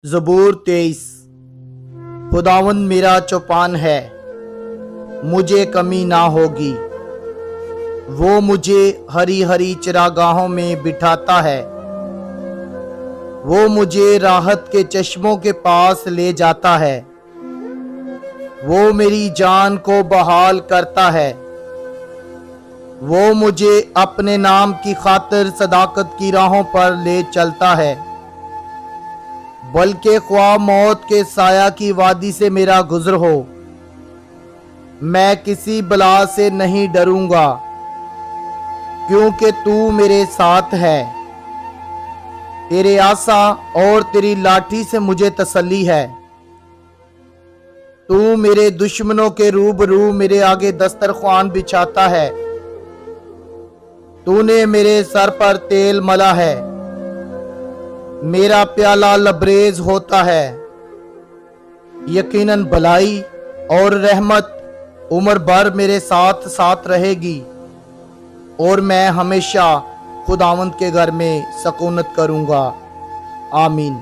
ज़बूर 23। खुदावंद मेरा चौपान है, मुझे कमी ना होगी। वो मुझे हरी हरी चरागाहों में बिठाता है। वो मुझे राहत के चश्मों के पास ले जाता है। वो मेरी जान को बहाल करता है। वो मुझे अपने नाम की खातिर सदाकत की राहों पर ले चलता है। बल्कि ख्वाह मौत के साया की वादी से मेरा गुजर हो, मैं किसी बला से नहीं डरूंगा, क्योंकि तू मेरे साथ है। तेरे आसा और तेरी लाठी से मुझे तसल्ली है। तू मेरे दुश्मनों के रूबरू मेरे आगे दस्तरख्वान बिछाता है। तूने मेरे सर पर तेल मला है, मेरा प्याला लबरेज होता है। यकीनन भलाई और रहमत उम्र भर मेरे साथ साथ रहेगी, और मैं हमेशा खुदावंद के घर में सकूनत करूंगा। आमीन।